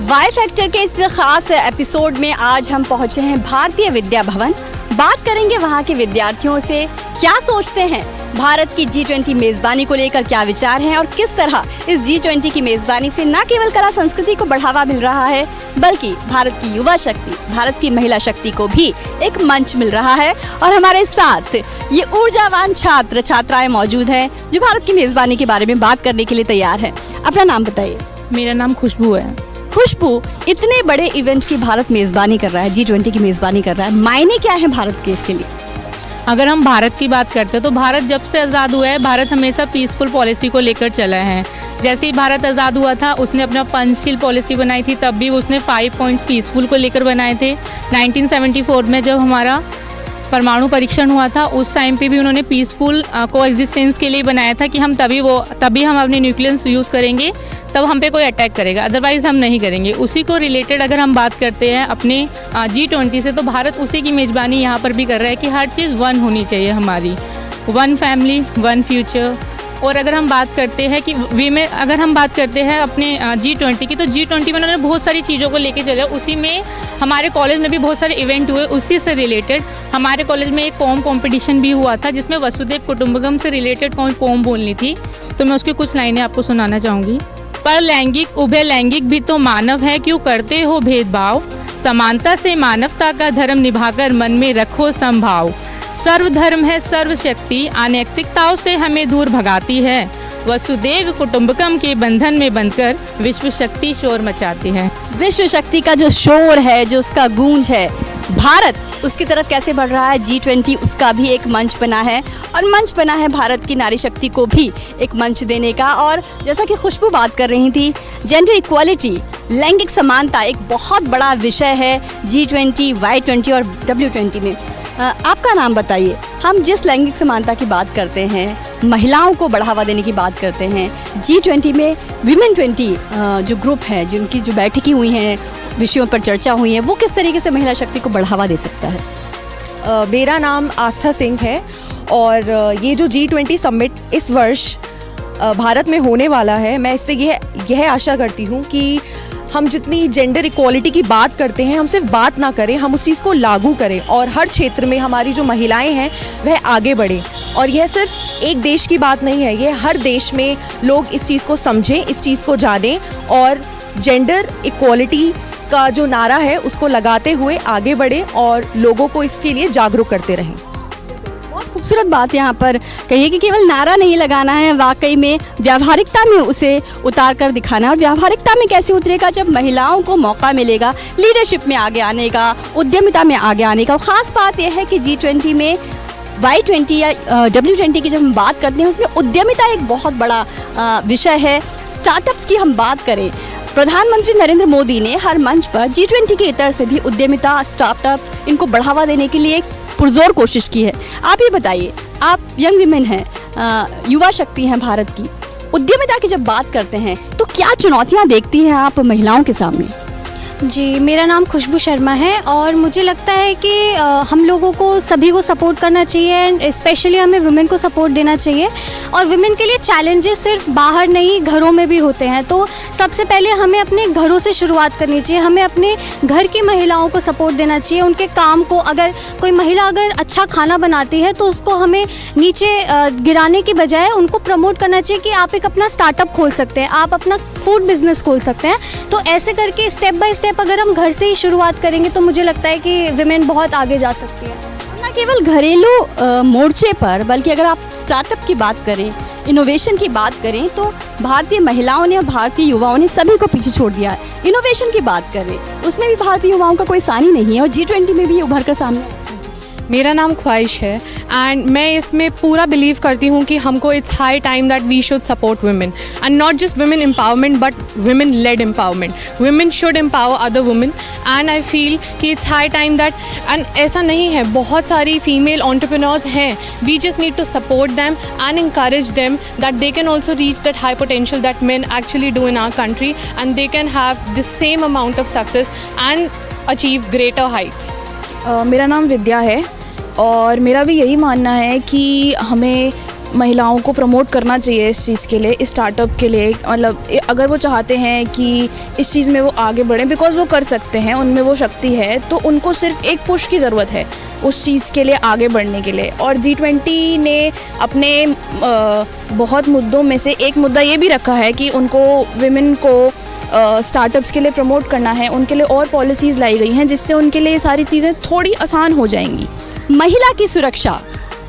Y factor के इस खास एपिसोड में आज हम पहुंचे हैं भारतीय विद्या भवन। बात करेंगे वहां के विद्यार्थियों से, क्या सोचते हैं भारत की G20 मेज़बानी को लेकर, क्या विचार हैं और किस तरह इस G20 की मेज़बानी से न केवल कला संस्कृति को बढ़ावा मिल रहा है बल्कि भारत की युवा शक्ति, भारत की महिला शक्ति को भी एक मंच मिल रहा है। और हमारे साथ ये ऊर्जावान छात्र छात्राएं मौजूद हैं जो भारत की मेज़बानी के बारे में बात करने के लिए तैयार हैं। अपना नाम बताइए। मेरा नाम खुशबू है। खुशबू, इतने बड़े इवेंट की भारत मेज़बानी कर रहा है, G20 की मेज़बानी कर रहा है, मायने क्या है भारत के इसके लिए? अगर हम भारत की बात करते हैं तो भारत जब से आज़ाद हुआ है, भारत हमेशा पीसफुल पॉलिसी को लेकर चला है। जैसे ही भारत आज़ाद हुआ था उसने अपना पंचशील पॉलिसी बनाई थी, तब भी उसने 5 पॉइंट्स पीसफुल को लेकर बनाए थे। 1974 में जब हमारा परमाणु परीक्षण हुआ था उस टाइम पे भी उन्होंने पीसफुल को एग्जिस्टेंस के लिए बनाया था कि हम तभी हम अपने न्यूक्लियस यूज़ करेंगे, तब हम पे कोई अटैक करेगा, अदरवाइज़ हम नहीं करेंगे। उसी को रिलेटेड अगर हम बात करते हैं अपने G20 से, तो भारत उसी की मेज़बानी यहाँ पर भी कर रहा है कि हर चीज़ वन होनी चाहिए हमारी, वन फैमिली वन फ्यूचर। और अगर हम बात करते हैं कि अगर हम बात करते हैं अपने G20 की, तो G20 में उन्होंने बहुत सारी चीज़ों को लेके चला। उसी में हमारे कॉलेज में भी बहुत सारे इवेंट हुए। उसी से रिलेटेड हमारे कॉलेज में एक पोम कंपटीशन भी हुआ था जिसमें वसुदेव कुटुंबकम से रिलेटेड पोम बोलनी थी, तो मैं उसकी कुछ लाइनें आपको सुनाना चाहूँगी। पर लैंगिक उभय लैंगिक भी तो मानव है, क्यों करते हो भेदभाव, समानता से मानवता का धर्म निभाकर मन में रखो संभाव। सर्वधर्म है सर्वशक्ति, अनैतिकताओं से हमें दूर भगाती है, वसुदेव कुटुंबकम के बंधन में बंधकर विश्व शक्ति शोर मचाती है। विश्व शक्ति का जो शोर है, जो उसका गूंज है, भारत उसकी तरफ कैसे बढ़ रहा है। G20 उसका भी एक मंच बना है और मंच बना है भारत की नारी शक्ति को भी एक मंच देने का। और जैसा कि खुशबू बात कर रही थी, जेंडर इक्वालिटी, लैंगिक समानता एक बहुत बड़ा विषय है G20, Y20 और W20 में। आपका नाम बताइए। हम जिस लैंगिक समानता की बात करते हैं, महिलाओं को बढ़ावा देने की बात करते हैं, G20 में विमेन 20 जो ग्रुप है, जिनकी जो बैठकें हुई हैं, विषयों पर चर्चा हुई है, वो किस तरीके से महिला शक्ति को बढ़ावा दे सकता है? मेरा नाम आस्था सिंह है और ये जो G20 समिट इस वर्ष भारत में होने वाला है, मैं इससे यह आशा करती हूँ कि हम जितनी जेंडर इक्वालिटी की बात करते हैं, हम सिर्फ बात ना करें, हम उस चीज़ को लागू करें और हर क्षेत्र में हमारी जो महिलाएं हैं वह आगे बढ़ें। और यह सिर्फ एक देश की बात नहीं है, ये हर देश में लोग इस चीज़ को समझें, इस चीज़ को जानें और जेंडर इक्वालिटी का जो नारा है उसको लगाते हुए आगे बढ़ें और लोगों को इसके लिए जागरूक करते रहें। बहुत खूबसूरत बात यहाँ पर कही कि केवल नारा नहीं लगाना है, वाकई में व्यावहारिकता में उसे उतार कर दिखाना है। और व्यावहारिकता में कैसे उतरेगा? जब महिलाओं को मौका मिलेगा लीडरशिप में आगे आने का, उद्यमिता में आगे आने का। और ख़ास बात यह है कि G20 में Y20 या W20 की जब हम बात करते हैं उसमें उद्यमिता एक बहुत बड़ा विषय है। स्टार्टअप्स की हम बात करें, प्रधानमंत्री नरेंद्र मोदी ने हर मंच पर G20 के इतर से भी उद्यमिता, स्टार्टअप, इनको बढ़ावा देने के लिए पुरजोर कोशिश की है। आप ये बताइए, आप यंग विमेन हैं, युवा शक्ति हैं भारत की, उद्यमिता की जब बात करते हैं तो क्या चुनौतियां देखती हैं आप महिलाओं के सामने? जी, मेरा नाम खुशबू शर्मा है और मुझे लगता है कि हम लोगों को सभी को सपोर्ट करना चाहिए एंड स्पेशली हमें वुमेन को सपोर्ट देना चाहिए। और वुमेन के लिए चैलेंजेस सिर्फ बाहर नहीं, घरों में भी होते हैं। तो सबसे पहले हमें अपने घरों से शुरुआत करनी चाहिए, हमें अपने घर की महिलाओं को सपोर्ट देना चाहिए, उनके काम को। अगर कोई महिला अगर अच्छा खाना बनाती है तो उसको हमें नीचे गिराने की बजाय उनको प्रमोट करना चाहिए कि आप एक अपना स्टार्टअप खोल सकते हैं, आप अपना फूड बिजनेस खोल सकते हैं। तो ऐसे करके स्टेप बाय स्टेप अगर हम घर से ही शुरुआत करेंगे तो मुझे लगता है कि विमेन बहुत आगे जा सकती है। न केवल घरेलू मोर्चे पर, बल्कि अगर आप स्टार्टअप की बात करें, इनोवेशन की बात करें, तो भारतीय महिलाओं ने और भारतीय युवाओं ने सभी को पीछे छोड़ दिया है। इनोवेशन की बात करें, उसमें भी भारतीय युवाओं का कोई सानी नहीं है और G20 में भी उभर कर सामने। मेरा नाम ख्वाहिश है एंड मैं इसमें पूरा बिलीव करती हूँ कि हमको it's high time that we should support women and not just women empowerment but women led empowerment. Women should empower other women and I feel कि it's high time that, and ऐसा नहीं है, बहुत सारी फीमेल एंटरप्रेन्योर्स हैं, we just need to support them and encourage them that they can also reach that high potential that men actually do in our country and they can have the same amount of success and achieve greater heights. मेरा नाम विद्या है और मेरा भी यही मानना है कि हमें महिलाओं को प्रमोट करना चाहिए इस चीज़ के लिए, इस स्टार्टअप के लिए। मतलब अगर वो चाहते हैं कि इस चीज़ में वो आगे बढ़ें, बिकॉज़ वो कर सकते हैं, उनमें वो शक्ति है, तो उनको सिर्फ एक पुश की ज़रूरत है उस चीज़ के लिए आगे बढ़ने के लिए। और G20 ने अपने बहुत मुद्दों में से एक मुद्दा ये भी रखा है कि उनको विमेन को स्टार्टअप्स के लिए प्रमोट करना है, उनके लिए और पॉलिसीज़ लाई गई हैं जिससे उनके लिए ये सारी चीज़ें थोड़ी आसान हो जाएंगी। महिला की सुरक्षा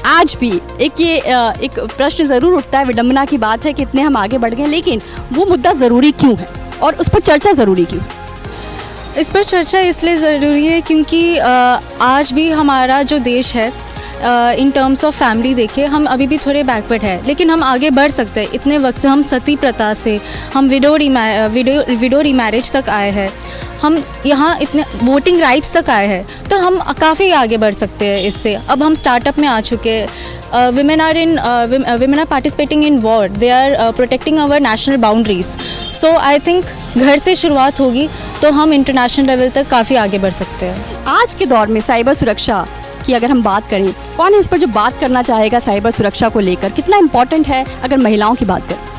आज भी एक प्रश्न ज़रूर उठता है, विडंबना की बात है कि इतने हम आगे बढ़ गए, लेकिन वो मुद्दा ज़रूरी क्यों है और उस पर चर्चा ज़रूरी क्यों? इस पर चर्चा इसलिए ज़रूरी है क्योंकि आज भी हमारा जो देश है इन टर्म्स ऑफ फैमिली देखें, हम अभी भी थोड़े बैकवर्ड है, लेकिन हम आगे बढ़ सकते हैं। इतने वक्त से हम सती प्रथा से हम विडो रीमैरिज तक आए हैं, हम यहाँ इतने वोटिंग राइट्स तक आए हैं, तो हम काफ़ी आगे बढ़ सकते हैं इससे। अब हम स्टार्टअप में आ चुके हैं, women are participating in war, they are protecting our national boundaries, so I think घर से शुरुआत होगी तो हम इंटरनेशनल लेवल तक काफ़ी आगे बढ़ सकते हैं। आज के दौर में साइबर सुरक्षा की अगर हम बात करें, कौन है इस पर जो बात करना चाहेगा साइबर सुरक्षा को लेकर, कितना इम्पोर्टेंट है अगर महिलाओं की बात करें?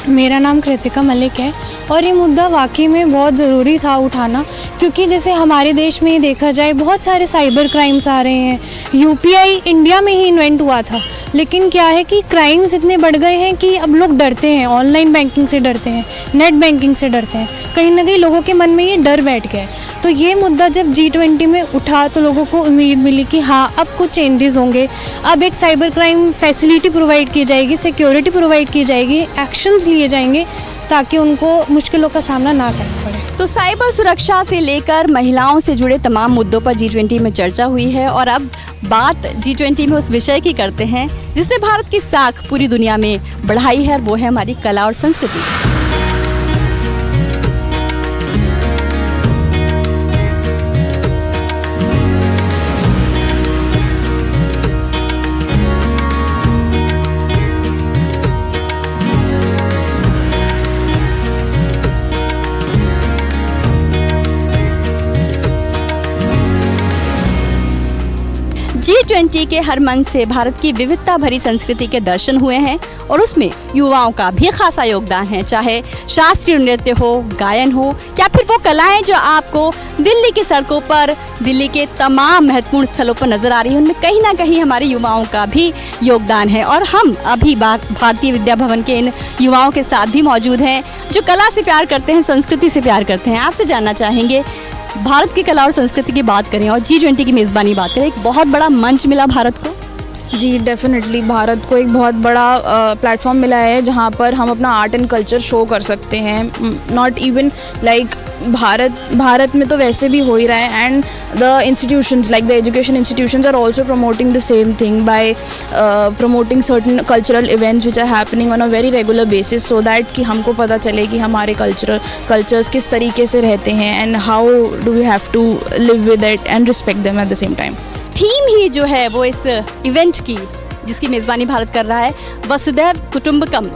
मेरा नाम कृतिका मलिक है और ये मुद्दा वाकई में बहुत ज़रूरी था उठाना, क्योंकि जैसे हमारे देश में ही देखा जाए बहुत सारे साइबर क्राइम्स आ रहे हैं। यूपीआई इंडिया में ही इन्वेंट हुआ था, लेकिन क्या है कि क्राइम्स इतने बढ़ गए हैं कि अब लोग डरते हैं, ऑनलाइन बैंकिंग से डरते हैं, नेट बैंकिंग से डरते हैं, कहीं ना कहीं लोगों के मन में ये डर बैठ गया है। तो ये मुद्दा जब G20 में उठा तो लोगों को उम्मीद मिली कि हाँ अब कुछ चेंजेस होंगे, अब एक साइबर क्राइम फैसिलिटी प्रोवाइड की जाएगी, सिक्योरिटी प्रोवाइड की जाएगी, एक्शंस लिए जाएंगे ताकि उनको मुश्किलों का सामना ना करना पड़े। तो साइबर सुरक्षा से लेकर महिलाओं से जुड़े तमाम मुद्दों पर G20 में चर्चा हुई है और अब बात G20 में उस विषय की करते हैं जिसने भारत की साख पूरी दुनिया में बढ़ाई है, और वो है हमारी कला और संस्कृति। G20 के हर मंच से भारत की विविधता भरी संस्कृति के दर्शन हुए हैं और उसमें युवाओं का भी खासा योगदान है, चाहे शास्त्रीय नृत्य हो, गायन हो या फिर वो कलाएं जो आपको दिल्ली की सड़कों पर, दिल्ली के तमाम महत्वपूर्ण स्थलों पर नजर आ रही है, उनमें कहीं ना कहीं हमारे युवाओं का भी योगदान है। और हम अभी भारतीय विद्या भवन के इन युवाओं के साथ भी मौजूद हैं जो कला से प्यार करते हैं, संस्कृति से प्यार करते हैं। आपसे जानना चाहेंगे, भारत की कला और संस्कृति की बात करें और G20 की मेज़बानी बात करें, एक बहुत बड़ा मंच मिला भारत को। जी डेफिनेटली, भारत को एक बहुत बड़ा प्लेटफॉर्म मिला है जहाँ पर हम अपना आर्ट एंड कल्चर शो कर सकते हैं। नॉट इवन लाइक भारत में तो वैसे भी हो ही रहा है, and the institutions like the education institutions are also promoting the same thing by promoting certain cultural events which are happening on a very regular basis, so that कि हमको पता चले कि हमारे कल्चर्स किस तरीके से रहते हैं and how do we have to live with it and respect them at the same time. Theme ही जो है वो इस इवेंट की, जिसकी मेज़बानी भारत कर रहा है, वसुधैव कुटुंबकम,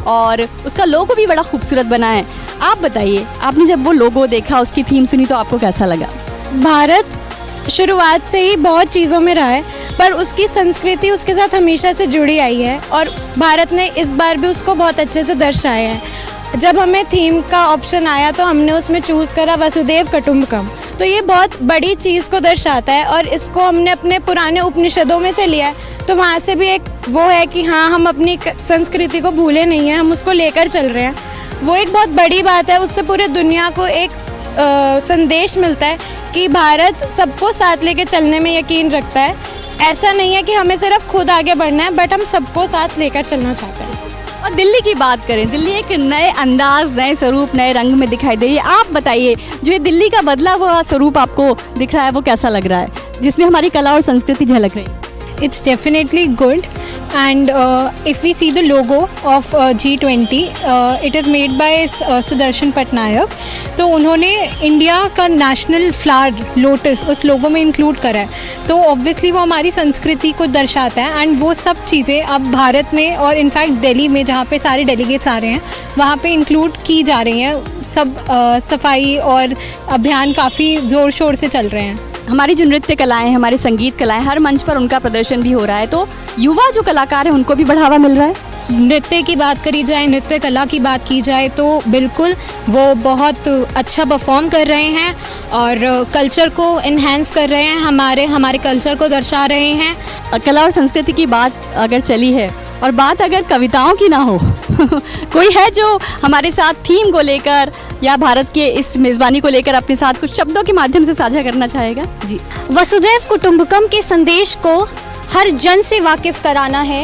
और उसका लोगो भी बड़ा खूबसूरत बना है। आप बताइए, आपने जब वो लोगो देखा, उसकी थीम सुनी तो आपको कैसा लगा? भारत शुरुआत से ही बहुत चीज़ों में रहा है, पर उसकी संस्कृति उसके साथ हमेशा से जुड़ी आई है और भारत ने इस बार भी उसको बहुत अच्छे से दर्शाया है। जब हमें थीम का ऑप्शन आया तो हमने उसमें चूज़ करा वसुधैव कुटुंबकम। तो ये बहुत बड़ी चीज़ को दर्शाता है और इसको हमने अपने पुराने उपनिषदों में से लिया है, तो वहाँ से भी एक वो है कि हाँ हम अपनी संस्कृति को भूले नहीं हैं, हम उसको लेकर चल रहे हैं। वो एक बहुत बड़ी बात है, उससे पूरे दुनिया को एक संदेश मिलता है कि भारत सबको साथ लेके चलने में यकीन रखता है। ऐसा नहीं है कि हमें सिर्फ खुद आगे बढ़ना है, बट हम सबको साथ लेकर चलना चाहते हैं। और दिल्ली की बात करें, दिल्ली एक नए अंदाज, नए स्वरूप, नए रंग में दिखाई दे रही है। आप बताइए, जो ये दिल्ली का बदला हुआ स्वरूप आपको दिख रहा है वो कैसा लग रहा है, जिसमें हमारी कला और संस्कृति झलक रही है? It's definitely good, and if we see the logo of G20, it is made by Sudarshan Patnaik. तो उन्होंने इंडिया का नेशनल फ्लावर लोटस उस लोगो में इंक्लूड करा है, तो ऑब्वियसली वो हमारी संस्कृति को दर्शाता है। एंड वो सब चीज़ें अब भारत में और इनफैक्ट दिल्ली में जहाँ पे सारे डेलीगेट्स आ रहे हैं वहाँ पे इंक्लूड की जा रही हैं। सब सफाई और अभियान काफ़ी ज़ोर शोर से चल रहे हैं। हमारी जो नृत्य कलाएं हैं, हमारी संगीत कलाएं, हर मंच पर उनका प्रदर्शन भी हो रहा है, तो युवा जो कलाकार हैं उनको भी बढ़ावा मिल रहा है। नृत्य की बात करी जाए, नृत्य कला की बात की जाए तो बिल्कुल वो बहुत अच्छा परफॉर्म कर रहे हैं और कल्चर को इन्हेंस कर रहे हैं, हमारे कल्चर को दर्शा रहे हैं। और कला और संस्कृति की बात अगर चली है और बात अगर कविताओं की ना हो कोई है जो हमारे साथ थीम को लेकर या भारत के इस मेज़बानी को लेकर अपने साथ कुछ शब्दों के माध्यम से साझा करना चाहेगा? जी। वसुधैव कुटुंबकम के संदेश को हर जन से वाकिफ कराना है।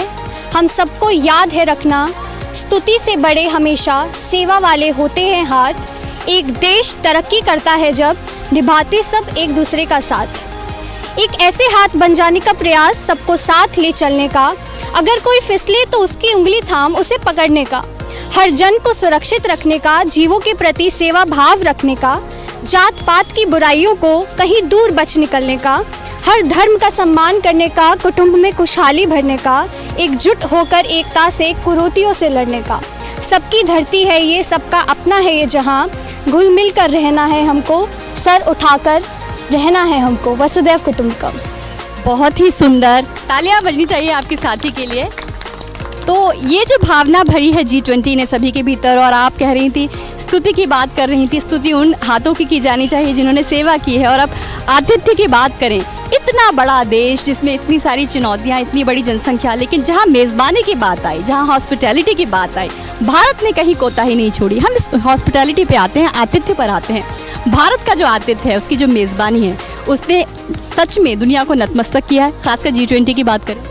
हम सबको याद है रखना, स्तुति से बड़े हमेशा सेवा वाले होते हैं हाथ। एक देश तरक्की करता है जब निभाते सब एक दूसरे का साथ। एक ऐसे हाथ बन जाने का प्रयास, सबको साथ ले चलने का। अगर कोई फिसले तो उसकी उंगली थाम उसे पकड़ने का। हर जन को सुरक्षित रखने का, जीवों के प्रति सेवा भाव रखने का। जात पात की बुराइयों को कहीं दूर बच निकलने का। हर धर्म का सम्मान करने का, कुटुंब में खुशहाली भरने का। एकजुट होकर एकता से कुरीतियों से लड़ने का। सबकी धरती है ये, सबका अपना है ये जहां। घुल मिल कर रहना है हमको, सर उठाकर रहना है हमको। वसुधैव कुटुंबकम। बहुत ही सुंदर, तालियां बजनी चाहिए आपके साथी के लिए। तो ये जो भावना भरी है G20 ने सभी के भीतर, और आप कह रही थी, स्तुति की बात कर रही थी, स्तुति उन हाथों की जानी चाहिए जिन्होंने सेवा की है। और अब आतिथ्य की बात करें, इतना बड़ा देश जिसमें इतनी सारी चुनौतियां, इतनी बड़ी जनसंख्या, लेकिन जहां मेज़बानी की बात आई, जहां हॉस्पिटैलिटी की बात आई, भारत ने कहीं कोताही नहीं छोड़ी। हम इस हॉस्पिटैलिटी पे आते हैं, आतिथ्य पर आते हैं। भारत का जो आतिथ्य है, उसकी जो मेज़बानी है, उसने सच में दुनिया को नतमस्तक किया है, खासकर G20 की बात करें।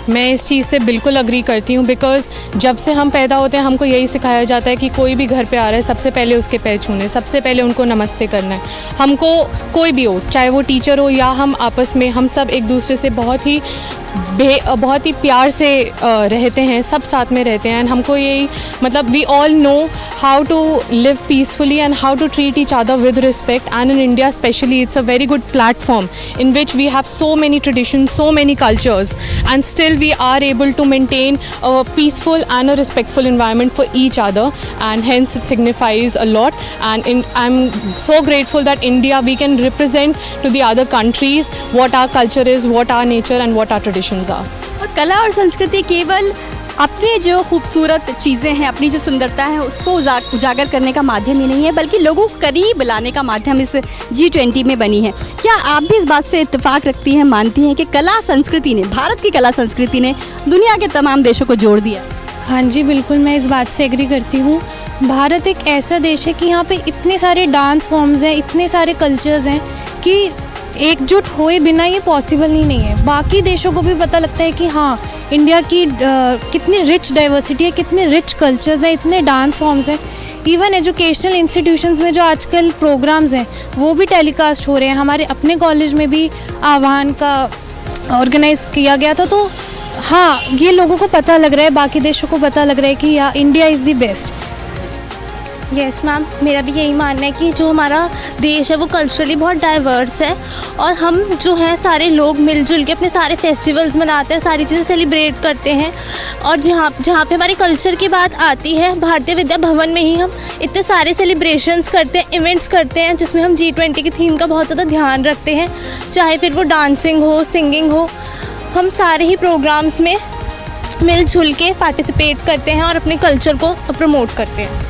मैं इस चीज़ से बिल्कुल अग्री करती हूँ, बिकॉज़ जब से हम पैदा होते हैं हमको यही सिखाया जाता है कि कोई भी घर पे आ रहा है सबसे पहले उसके पैर छूने, सबसे पहले उनको नमस्ते करना है। हमको कोई भी हो, चाहे वो टीचर हो या हम आपस में, हम सब एक दूसरे से बहुत ही प्यार से रहते हैं, सब साथ में रहते हैं। एंड हमको यही मतलब we all know how to live peacefully and how to treat each other with respect. And in India specially it's a very good platform in which we have so many traditions, so many cultures, and still we are able to maintain a peaceful and a respectful environment for each other, and hence it signifies a lot. And I'm so grateful that India, we can represent to the other countries what our culture is, what our nature and what our traditions are. और कला और संस्कृति केवल अपने जो खूबसूरत चीज़ें हैं, अपनी जो सुंदरता है, उसको उजागर करने का माध्यम ही नहीं है, बल्कि लोगों को करीब लाने का माध्यम इस G20 में बनी है। क्या आप भी इस बात से इत्तेफाक रखती हैं, मानती हैं कि कला संस्कृति ने, भारत की कला संस्कृति ने दुनिया के तमाम देशों को जोड़ दिया? हाँ जी, बिल्कुल मैं इस बात से एग्री करती हूँ। भारत एक ऐसा देश है कि यहाँ पे इतने सारे डांस फॉर्म्स हैं, इतने सारे कल्चर्स हैं कि एकजुट होए बिना ये पॉसिबल ही नहीं है। बाकी देशों को भी पता लगता है कि हाँ, इंडिया की कितनी रिच डाइवर्सिटी है, कितने रिच कल्चर्स हैं, इतने डांस फॉर्म्स हैं। इवन एजुकेशनल इंस्टीट्यूशंस में जो आजकल प्रोग्राम्स हैं वो भी टेलीकास्ट हो रहे हैं। हमारे अपने कॉलेज में भी आह्वान का ऑर्गेनाइज किया गया था। तो हाँ, ये लोगों को पता लग रहा है, बाकी देशों को पता लग रहा है कि या India is the best. Yes ma'am, मेरा भी यही मानना है कि जो हमारा देश है वो कल्चरली बहुत डाइवर्स है, और हम जो है सारे लोग मिलजुल के अपने सारे फेस्टिवल्स मनाते हैं, सारी चीज़ें सेलिब्रेट करते हैं। और जहाँ पे हमारे कल्चर की बात आती है, भारतीय विद्या भवन में ही हम इतने सारे सेलिब्रेशंस करते हैं, इवेंट्स करते हैं, जिसमें हम G20 की थीम का बहुत ज़्यादा ध्यान रखते हैं। चाहे फिर वो डांसिंग हो, सिंगिंग हो, हम सारे ही प्रोग्राम्स में मिलजुल के पार्टिसिपेट करते हैं और अपने कल्चर को प्रमोट करते हैं।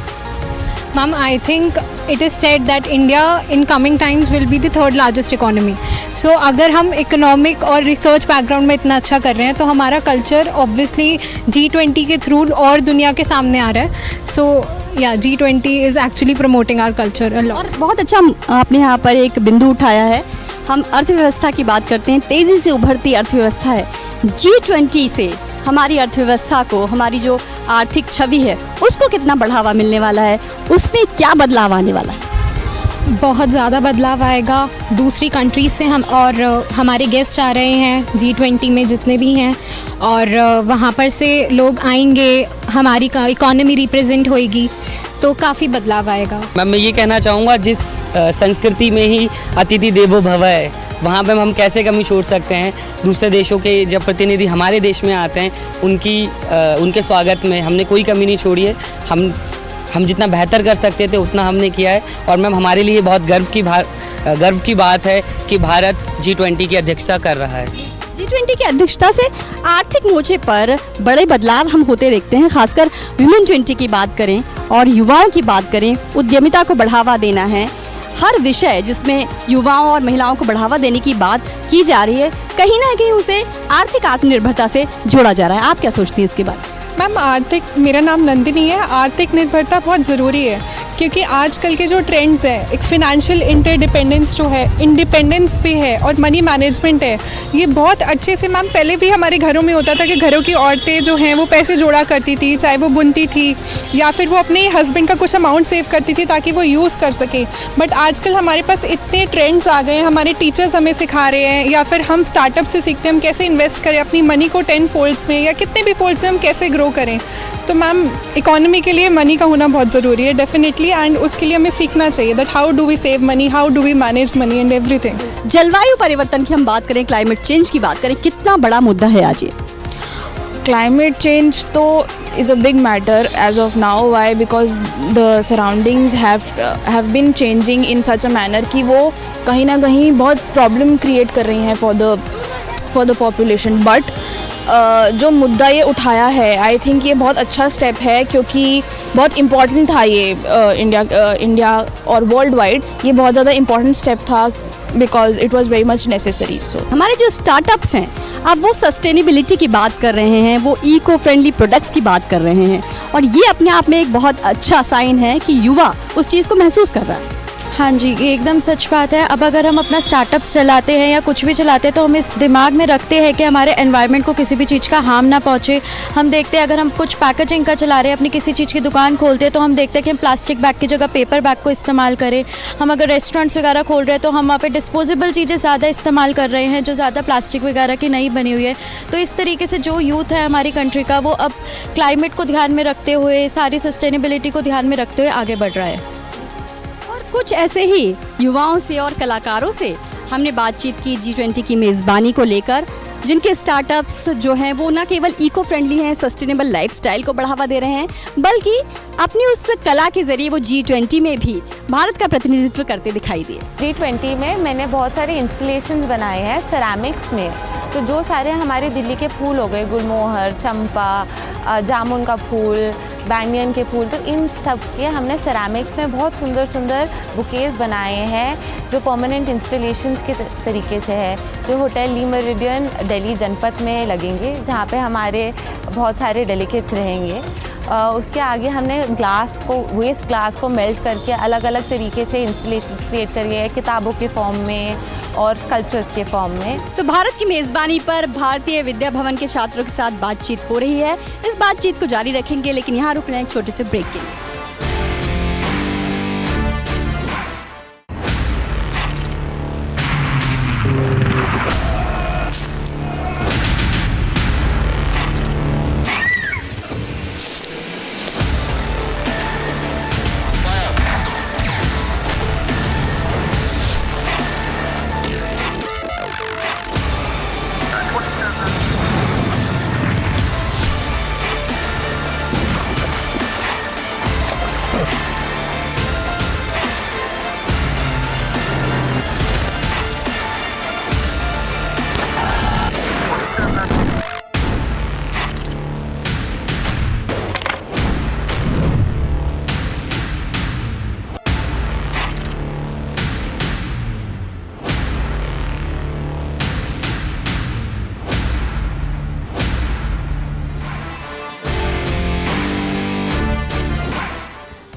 Ma'am, I think it is said that India in coming times will be the third largest economy. So अगर हम इकोनॉमिक और रिसर्च बैकग्राउंड में इतना अच्छा कर रहे हैं तो हमारा कल्चर ऑब्वियसली G20 के थ्रू और दुनिया के सामने आ रहा है। So yeah G20 is actually promoting our culture a lot. और बहुत अच्छा आपने यहाँ पर एक बिंदु उठाया है। हम अर्थव्यवस्था की बात करते हैं, तेज़ी से उभरती अर्थव्यवस्था है। G20 से हमारी अर्थव्यवस्था को, हमारी जो आर्थिक छवि है, उसको कितना बढ़ावा मिलने वाला है, उसमें क्या बदलाव आने वाला है? बहुत ज़्यादा बदलाव आएगा। दूसरी कंट्रीज से हम और हमारे गेस्ट आ रहे हैं G20 में जितने भी हैं, और वहाँ पर से लोग आएंगे, हमारी इकॉनमी रिप्रेजेंट होएगी, तो काफ़ी बदलाव आएगा। मैम, मैं ये कहना चाहूँगा, जिस संस्कृति में ही अतिथि देवो भव है, वहाँ पे हम कैसे कमी छोड़ सकते हैं। दूसरे देशों के जब प्रतिनिधि हमारे देश में आते हैं, उनके स्वागत में हमने कोई कमी नहीं छोड़ी है। हम हम जितना बेहतर कर सकते थे उतना हमने किया है। और मैम हमारे लिए बहुत गर्व की बात है कि भारत G20 की अध्यक्षता कर रहा है। G20 की अध्यक्षता से आर्थिक मोर्चे पर बड़े बदलाव हम होते देखते हैं, खासकर विमेन 20 की बात करें और युवाओं की बात करें, उद्यमिता को बढ़ावा देना है। हर विषय जिसमें युवाओं और महिलाओं को बढ़ावा देने की बात की जा रही है, कहीं ना कहीं उसे आर्थिक आत्मनिर्भरता से जोड़ा जा रहा है। आप क्या सोचती हैं इसके बारे में? मैम मेरा नाम नंदिनी है। आर्थिक निर्भरता बहुत ज़रूरी है क्योंकि आजकल के जो ट्रेंड्स हैं, एक फिनेंशियल इंटरडिपेंडेंस जो है, इंडिपेंडेंस भी है और मनी मैनेजमेंट है, ये बहुत अच्छे से मैम पहले भी हमारे घरों में होता था कि घरों की औरतें जो हैं वो पैसे जोड़ा करती थी, चाहे वो बुनती थी या फिर वो अपने हस्बैंड का कुछ अमाउंट सेव करती थी ताकि वो यूज़ कर सके। बट आजकल हमारे पास इतने ट्रेंड्स आ गए हैं, हमारे टीचर्स हमें सिखा रहे हैं या फिर हम स्टार्टअप से सीखते हैं हम कैसे इन्वेस्ट करें अपनी मनी को 10 फोल्ड्स में या कितने भी फोल्ड्स में हम कैसे ग्रो करें। तो मैम इकोनॉमी के लिए मनी का होना बहुत ज़रूरी है डेफिनेटली, एंड उसके लिए हमें सीखना चाहिए that how do we save money, how do we manage money and everything. जलवायु परिवर्तन की हम बात करें, क्लाइमेट चेंज की बात करें, कितना बड़ा मुद्दा है आज ये? Climate change तो is a big matter as of now. Why? Because the surroundings have been changing in such a manner कि वो कहीं ना कहीं बहुत problem create कर रही हैं for the population. But जो मुद्दा ये उठाया है, आई थिंक ये बहुत अच्छा स्टेप है क्योंकि बहुत इम्पॉर्टेंट था ये इंडिया और वर्ल्ड वाइड ये बहुत ज़्यादा इम्पॉर्टेंट स्टेप था because it was very much necessary. So हमारे जो स्टार्टअप्स हैं अब वो सस्टेनेबिलिटी की बात कर रहे हैं, वो इको फ्रेंडली प्रोडक्ट्स की बात कर रहे हैं और ये अपने आप में एक बहुत अच्छा साइन है कि युवा उस चीज़ को महसूस कर रहा है। हाँ जी, ये एकदम सच बात है। अब अगर हम अपना स्टार्टअप चलाते हैं या कुछ भी चलाते हैं तो हम इस दिमाग में रखते हैं कि हमारे एनवायरनमेंट को किसी भी चीज़ का हार्म ना पहुँचे। हम देखते हैं अगर हम कुछ पैकेजिंग का चला रहे हैं, अपनी किसी चीज़ की दुकान खोलते हैं तो हम देखते हैं कि हम प्लास्टिक बैग की जगह पेपर बैग को इस्तेमाल करें। हम अगर रेस्टोरेंट्स वगैरह खोल रहे हैं तो हम वहाँ पर डिस्पोजेबल चीज़ें ज़्यादा इस्तेमाल कर रहे हैं जो ज़्यादा प्लास्टिक वगैरह की नहीं बनी हुई है। तो इस तरीके से जो यूथ है हमारी कंट्री का वो अब क्लाइमेट को ध्यान में रखते हुए, सारी सस्टेनेबिलिटी को ध्यान में रखते हुए आगे बढ़ रहा है। कुछ ऐसे ही युवाओं से और कलाकारों से हमने बातचीत की G20 की मेज़बानी को लेकर, जिनके स्टार्टअप्स जो हैं वो न केवल इको फ्रेंडली हैं, सस्टेनेबल लाइफस्टाइल को बढ़ावा दे रहे हैं, बल्कि अपनी उस कला के ज़रिए वो G20 में भी भारत का प्रतिनिधित्व करते दिखाई दिए। G20 में मैंने बहुत सारे इंस्टॉलेशंस बनाए हैं सेरामिक्स में। तो जो सारे हमारे दिल्ली के फूल हो गए, गुलमोहर, चंपा, जामुन का फूल, बैंगन के फूल, तो इन सब के हमने सेरामिक्स में बहुत सुंदर सुंदर बुकेज़ बनाए हैं जो परमानेंट इंस्टॉलेशंस के तरीके से है, जो होटल ली मेरिडियन दिल्ली जनपद में लगेंगे, जहाँ पे हमारे बहुत सारे डेलीकेट्स रहेंगे। उसके आगे हमने वेस्ट ग्लास को मेल्ट करके अलग अलग तरीके से इंस्टॉलेशन क्रिएट करी है, किताबों के फॉर्म में और स्कल्पचर्स के फॉर्म में। तो भारत की मेज़बानी पर भारतीय विद्या भवन के छात्रों के साथ बातचीत हो रही है। इस बातचीत को जारी रखेंगे, लेकिन यहाँ रुक रहे हैं एक छोटे से ब्रेक के लिए।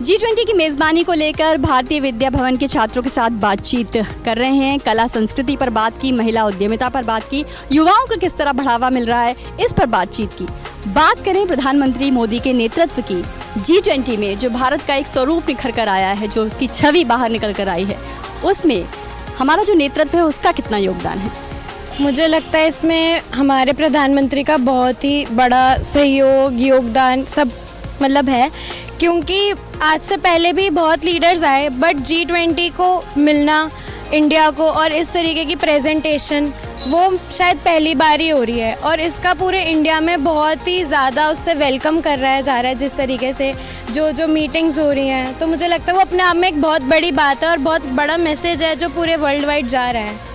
G20 की मेज़बानी को लेकर भारतीय विद्या भवन के छात्रों के साथ बातचीत कर रहे हैं। कला संस्कृति पर बात की, महिला उद्यमिता पर बात की, युवाओं को किस तरह बढ़ावा मिल रहा है इस पर बातचीत की। बात करें प्रधानमंत्री मोदी के नेतृत्व की G20 में, जो भारत का एक स्वरूप निखर कर आया है, जो उसकी छवि बाहर निकल कर आई है, उसमें हमारा जो नेतृत्व है उसका कितना योगदान है? मुझे लगता है इसमें हमारे प्रधानमंत्री का बहुत ही बड़ा सहयोग, योगदान सब मतलब है, क्योंकि आज से पहले भी बहुत लीडर्स आए बट G20 को मिलना इंडिया को और इस तरीके की प्रेजेंटेशन वो शायद पहली बार ही हो रही है और इसका पूरे इंडिया में बहुत ही ज़्यादा उससे वेलकम कर रहा जा रहा है। जिस तरीके से जो मीटिंग्स हो रही हैं, तो मुझे लगता है वो अपने आप में एक बहुत बड़ी बात है और बहुत बड़ा मैसेज है जो पूरे वर्ल्ड वाइड जा रहा है।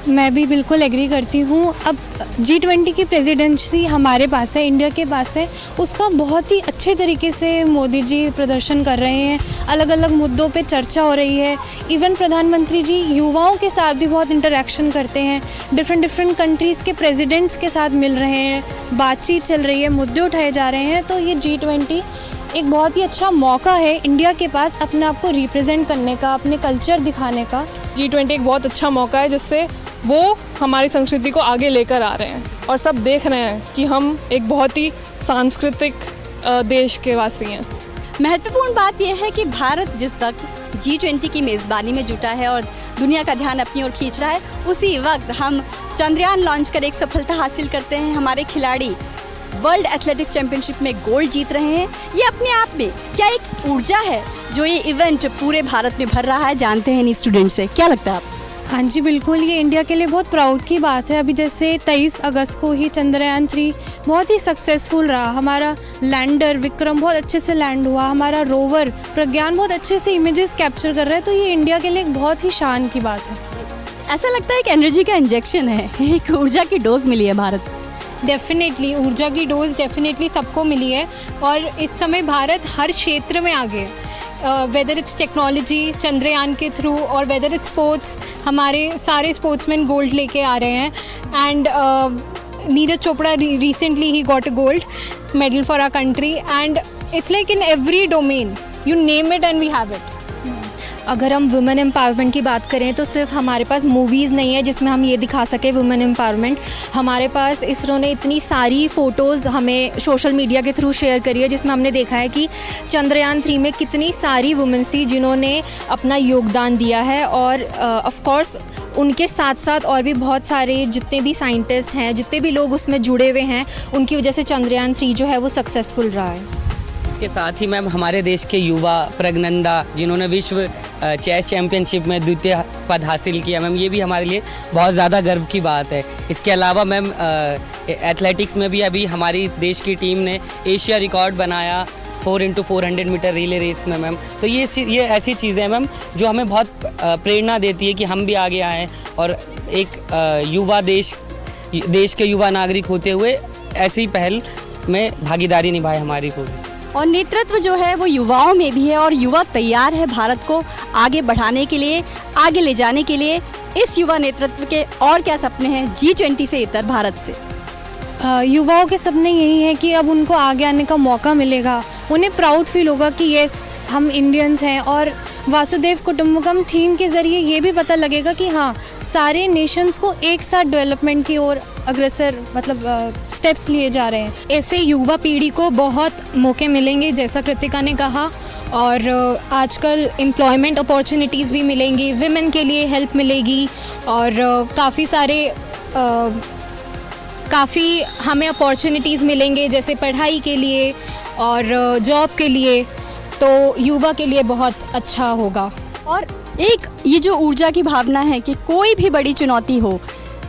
मैं भी बिल्कुल एग्री करती हूँ। अब G20 की प्रेसिडेंसी हमारे पास है, इंडिया के पास है, उसका बहुत ही अच्छे तरीके से मोदी जी प्रदर्शन कर रहे हैं। अलग अलग मुद्दों पे चर्चा हो रही है। इवन प्रधानमंत्री जी युवाओं के साथ भी बहुत इंटरेक्शन करते हैं, डिफरेंट कंट्रीज़ के प्रेसिडेंट्स के साथ मिल रहे हैं, बातचीत चल रही है, मुद्दे उठाए जा रहे हैं। तो ये G20 एक बहुत ही अच्छा मौका है इंडिया के पास अपने आप को रिप्रेजेंट करने का, अपने कल्चर दिखाने का। G20 एक बहुत अच्छा मौका है जिससे वो हमारी संस्कृति को आगे लेकर आ रहे हैं और सब देख रहे हैं कि हम एक बहुत ही सांस्कृतिक देश के वासी हैं। महत्वपूर्ण बात यह है कि भारत जिस वक्त G20 की मेज़बानी में जुटा है और दुनिया का ध्यान अपनी ओर खींच रहा है, उसी वक्त हम चंद्रयान लॉन्च कर एक सफलता हासिल करते हैं। हमारे खिलाड़ी वर्ल्ड एथलेटिक्स चैंपियनशिप में गोल्ड जीत रहे हैं। ये अपने आप में क्या एक ऊर्जा है जो ये इवेंट पूरे भारत में भर रहा है? जानते हैं इन स्टूडेंट से, क्या लगता है आपको? हाँ जी बिल्कुल, ये इंडिया के लिए बहुत प्राउड की बात है। अभी जैसे 23 अगस्त को ही चंद्रयान 3 बहुत ही सक्सेसफुल रहा। हमारा लैंडर विक्रम बहुत अच्छे से लैंड हुआ, हमारा रोवर प्रज्ञान बहुत अच्छे से इमेजेस कैप्चर कर रहा है। तो ये इंडिया के लिए एक बहुत ही शान की बात है। ऐसा लगता है कि एनर्जी का इंजेक्शन है, एक ऊर्जा की डोज मिली है भारत। डेफिनेटली ऊर्जा की डोज डेफिनेटली सबको मिली है और इस समय भारत हर क्षेत्र में आगे है। वेदर इट्स टेक्नोलॉजी चंद्रयान के थ्रू और वेदर इट्स स्पोर्ट्स, हमारे सारे स्पोर्ट्समैन गोल्ड लेके आ रहे हैं। एंड नीरज चोपड़ा रिसेंटली ही got a gold medal for our country and it's like in every domain you name it and we have it. अगर हम वुमेन एम्पावरमेंट की बात करें तो सिर्फ हमारे पास मूवीज़ नहीं है जिसमें हम ये दिखा सकें वुमेन एम्पावरमेंट। हमारे पास इसरो ने इतनी सारी फ़ोटोज़ हमें सोशल मीडिया के थ्रू शेयर करी है जिसमें हमने देखा है कि चंद्रयान 3 में कितनी सारी वुमेन्स थी जिन्होंने अपना योगदान दिया है। और ऑफ कोर्स उनके साथ साथ और भी बहुत सारे जितने भी साइंटिस्ट हैं, जितने भी लोग उसमें जुड़े हुए हैं, उनकी वजह से चंद्रयान 3 जो है वो सक्सेसफुल रहा है। इसके साथ ही मैम हमारे देश के युवा प्रज्ञनंदा जिन्होंने विश्व चेस चैम्पियनशिप में द्वितीय पद हासिल किया, मैम ये भी हमारे लिए बहुत ज़्यादा गर्व की बात है। इसके अलावा मैम एथलेटिक्स में भी अभी हमारी देश की टीम ने एशिया रिकॉर्ड बनाया 4x400 मीटर रिले रेस में मैम। तो ये ऐसी चीज़ें हैं मैम जो हमें बहुत प्रेरणा देती है कि हम भी आगे आएँ और एक युवा देश के युवा नागरिक होते हुए ऐसी पहल में भागीदारी निभाए हमारी पूरी। और नेतृत्व जो है वो युवाओं में भी है और युवा तैयार है भारत को आगे बढ़ाने के लिए, आगे ले जाने के लिए। इस युवा नेतृत्व के और क्या सपने हैं G20 से इतर भारत से? युवाओं के सपने यही हैं कि अब उनको आगे आने का मौका मिलेगा, उन्हें प्राउड फील होगा कि यस हम इंडियंस हैं। और वासुदेव कुटुंबकम थीम के ज़रिए ये भी पता लगेगा कि हाँ सारे नेशंस को एक साथ डेवलपमेंट की ओर अग्रसर स्टेप्स लिए जा रहे हैं। ऐसे युवा पीढ़ी को बहुत मौके मिलेंगे जैसा कृतिका ने कहा, और आजकल एम्प्लॉयमेंट अपॉर्चुनिटीज़ भी मिलेंगी, विमेन के लिए हेल्प मिलेगी और काफ़ी हमें अपॉर्चुनिटीज़ मिलेंगे जैसे पढ़ाई के लिए और जॉब के लिए। तो युवा के लिए बहुत अच्छा होगा। और एक ये जो ऊर्जा की भावना है कि कोई भी बड़ी चुनौती हो,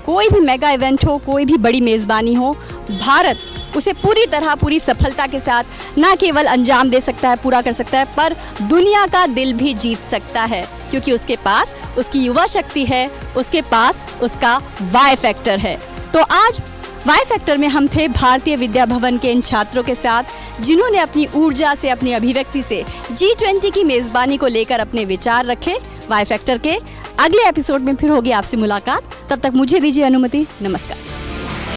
कोई भी मेगा इवेंट हो, कोई भी बड़ी मेज़बानी हो, भारत उसे पूरी तरह पूरी सफलता के साथ ना केवल अंजाम दे सकता है, पूरा कर सकता है, पर दुनिया का दिल भी जीत सकता है क्योंकि उसके पास उसकी युवा शक्ति है, उसके पास उसका वाई फैक्टर है। तो आज वाई फैक्टर में हम थे भारतीय विद्या भवन के इन छात्रों के साथ जिन्होंने अपनी ऊर्जा से, अपनी अभिव्यक्ति से G20 की मेज़बानी को लेकर अपने विचार रखे। वाई फैक्टर के अगले एपिसोड में फिर होगी आपसे मुलाकात, तब तक मुझे दीजिए अनुमति। नमस्कार।